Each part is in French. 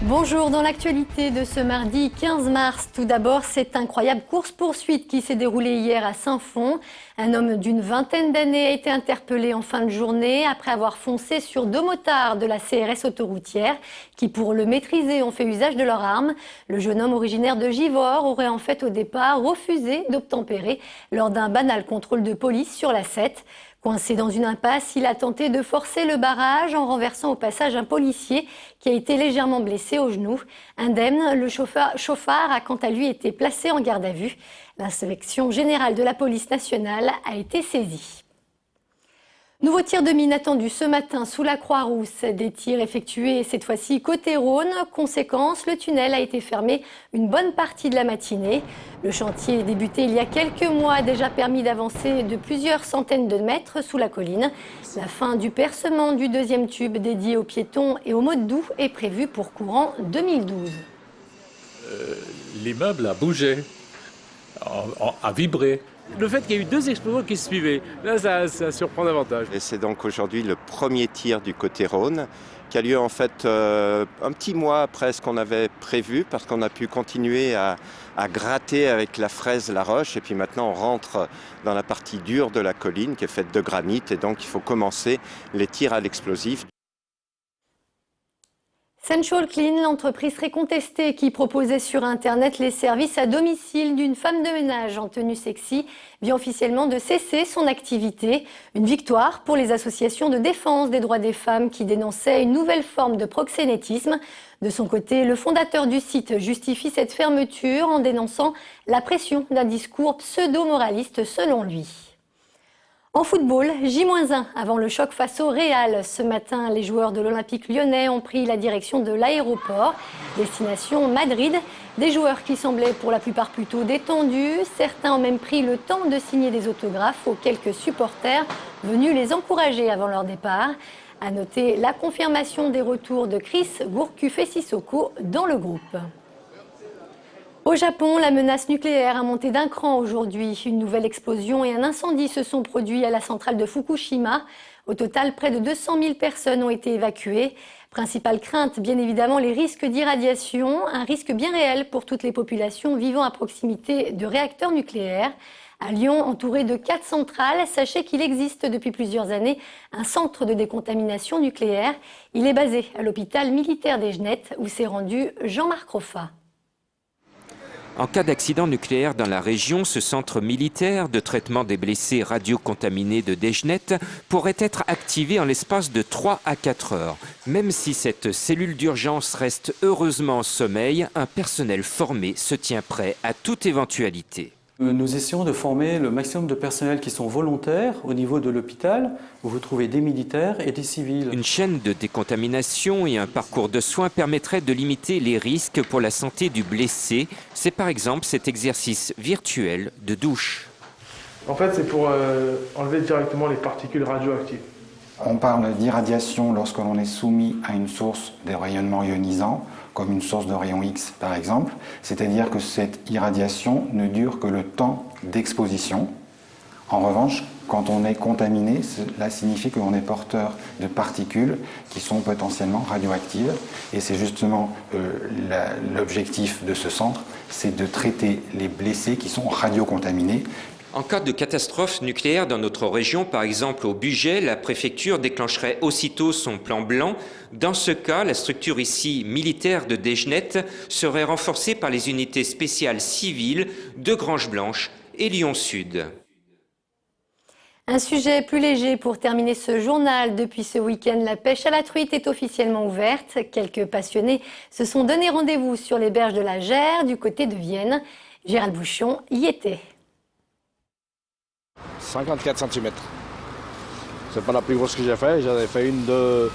Bonjour, dans l'actualité de ce mardi 15 mars, tout d'abord, cette incroyable course-poursuite qui s'est déroulée hier à Saint-Fond. Un homme d'une vingtaine d'années a été interpellé en fin de journée après avoir foncé sur 2 motards de la CRS autoroutière qui, pour le maîtriser, ont fait usage de leurs armes. Le jeune homme originaire de Givors aurait en fait au départ refusé d'obtempérer lors d'un banal contrôle de police sur la 7. Coincé dans une impasse, il a tenté de forcer le barrage en renversant au passage un policier qui a été légèrement blessé au genou. Indemne, le chauffard a quant à lui été placé en garde à vue. L'inspection générale de la police nationale a été saisie. Nouveau tir de mine attendu ce matin sous la Croix-Rousse. Des tirs effectués cette fois-ci côté Rhône. Conséquence, le tunnel a été fermé une bonne partie de la matinée. Le chantier débuté il y a quelques mois a déjà permis d'avancer de plusieurs centaines de mètres sous la colline. La fin du percement du 2e tube dédié aux piétons et aux modes doux est prévue pour courant 2012. L'immeuble a bougé, a vibré. Le fait qu'il y ait eu 2 explosions qui se suivaient, là ça surprend davantage. Et c'est donc aujourd'hui le premier tir du côté Rhône qui a lieu en fait un petit mois après ce qu'on avait prévu parce qu'on a pu continuer à gratter avec la fraise la roche et puis maintenant on rentre dans la partie dure de la colline qui est faite de granit et donc il faut commencer les tirs à l'explosif. Central Clean, l'entreprise très contestée qui proposait sur Internet les services à domicile d'une femme de ménage en tenue sexy, vient officiellement de cesser son activité. Une victoire pour les associations de défense des droits des femmes qui dénonçaient une nouvelle forme de proxénétisme. De son côté, le fondateur du site justifie cette fermeture en dénonçant la pression d'un discours pseudo-moraliste selon lui. En football, J-1 avant le choc face au Real. Ce matin, les joueurs de l'Olympique lyonnais ont pris la direction de l'aéroport. Destination Madrid. Des joueurs qui semblaient pour la plupart plutôt détendus. Certains ont même pris le temps de signer des autographes aux quelques supporters venus les encourager avant leur départ. À noter la confirmation des retours de Chris, Gourcuff et Sissoko dans le groupe. Au Japon, la menace nucléaire a monté d'un cran aujourd'hui. Une nouvelle explosion et un incendie se sont produits à la centrale de Fukushima. Au total, près de 200 000 personnes ont été évacuées. Principale crainte, bien évidemment, les risques d'irradiation. Un risque bien réel pour toutes les populations vivant à proximité de réacteurs nucléaires. À Lyon, entouré de 4 centrales, sachez qu'il existe depuis plusieurs années un centre de décontamination nucléaire. Il est basé à l'hôpital militaire des Genettes où s'est rendu Jean-Marc Roffa. En cas d'accident nucléaire dans la région, ce centre militaire de traitement des blessés radiocontaminés de Desgenettes pourrait être activé en l'espace de 3 à 4 heures. Même si cette cellule d'urgence reste heureusement en sommeil, un personnel formé se tient prêt à toute éventualité. Nous essayons de former le maximum de personnels qui sont volontaires au niveau de l'hôpital, où vous trouvez des militaires et des civils. Une chaîne de décontamination et un parcours de soins permettraient de limiter les risques pour la santé du blessé. C'est par exemple cet exercice virtuel de douche. En fait, c'est pour enlever directement les particules radioactives. On parle d'irradiation lorsque l'on est soumis à une source de rayonnement ionisant, comme une source de rayon X par exemple, c'est-à-dire que cette irradiation ne dure que le temps d'exposition. En revanche, quand on est contaminé, cela signifie que l'on est porteur de particules qui sont potentiellement radioactives. Et c'est justement l'objectif de ce centre, c'est de traiter les blessés qui sont radiocontaminés. En cas de catastrophe nucléaire dans notre région, par exemple au Bugey, la préfecture déclencherait aussitôt son plan blanc. Dans ce cas, la structure ici militaire de Desgenettes serait renforcée par les unités spéciales civiles de Grange-Blanche et Lyon-Sud. Un sujet plus léger pour terminer ce journal. Depuis ce week-end, la pêche à la truite est officiellement ouverte. Quelques passionnés se sont donné rendez-vous sur les berges de la Gère, du côté de Vienne. Gérald Bouchon y était. 54 cm. C'est pas la plus grosse que j'ai fait. J'en ai fait une de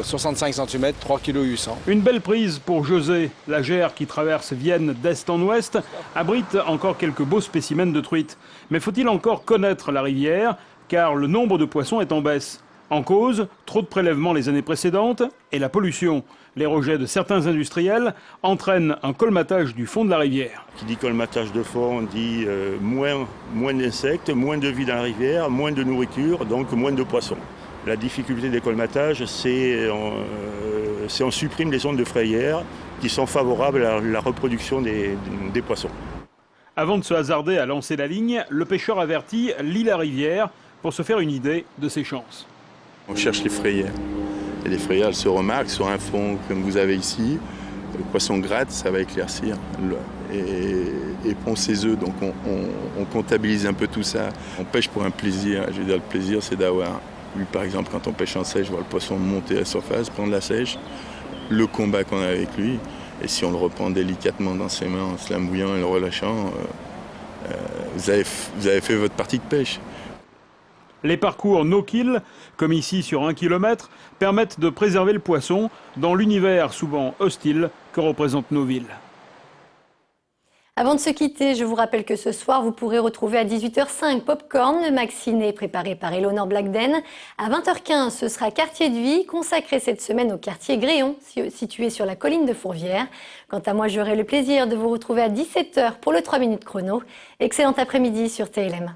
65 cm, 3,8 kg. Une belle prise pour José. La Gère qui traverse Vienne d'est en ouest abrite encore quelques beaux spécimens de truite. Mais faut-il encore connaître la rivière, car le nombre de poissons est en baisse. En cause, trop de prélèvements les années précédentes et la pollution. Les rejets de certains industriels entraînent un colmatage du fond de la rivière. Qui dit colmatage de fond dit moins d'insectes, moins de vie dans la rivière, moins de nourriture, donc moins de poissons. La difficulté des colmatages, c'est c'est on supprime les zones de frayère qui sont favorables à la reproduction des poissons. Avant de se hasarder à lancer la ligne, le pêcheur averti lit la rivière pour se faire une idée de ses chances. On cherche les frayères. Et les frayères, elles se remarquent sur un fond comme vous avez ici. Le poisson gratte, ça va éclaircir et pond ses œufs. Donc on comptabilise un peu tout ça. On pêche pour un plaisir. Je veux dire, le plaisir, c'est d'avoir, par exemple, quand on pêche en sèche, voir le poisson monter à la surface, prendre la sèche, le combat qu'on a avec lui. Et si on le reprend délicatement dans ses mains, en se la mouillant et le relâchant, vous avez fait votre partie de pêche. Les parcours no-kill, comme ici sur 1 km, permettent de préserver le poisson dans l'univers souvent hostile que représentent nos villes. Avant de se quitter, je vous rappelle que ce soir, vous pourrez retrouver à 18h05 Popcorn, le mag ciné préparé par Eleanor Blackden. À 20h15, ce sera Quartier de vie, consacré cette semaine au quartier Gréon, situé sur la colline de Fourvière. Quant à moi, j'aurai le plaisir de vous retrouver à 17h pour le 3 minutes chrono. Excellent après-midi sur TLM.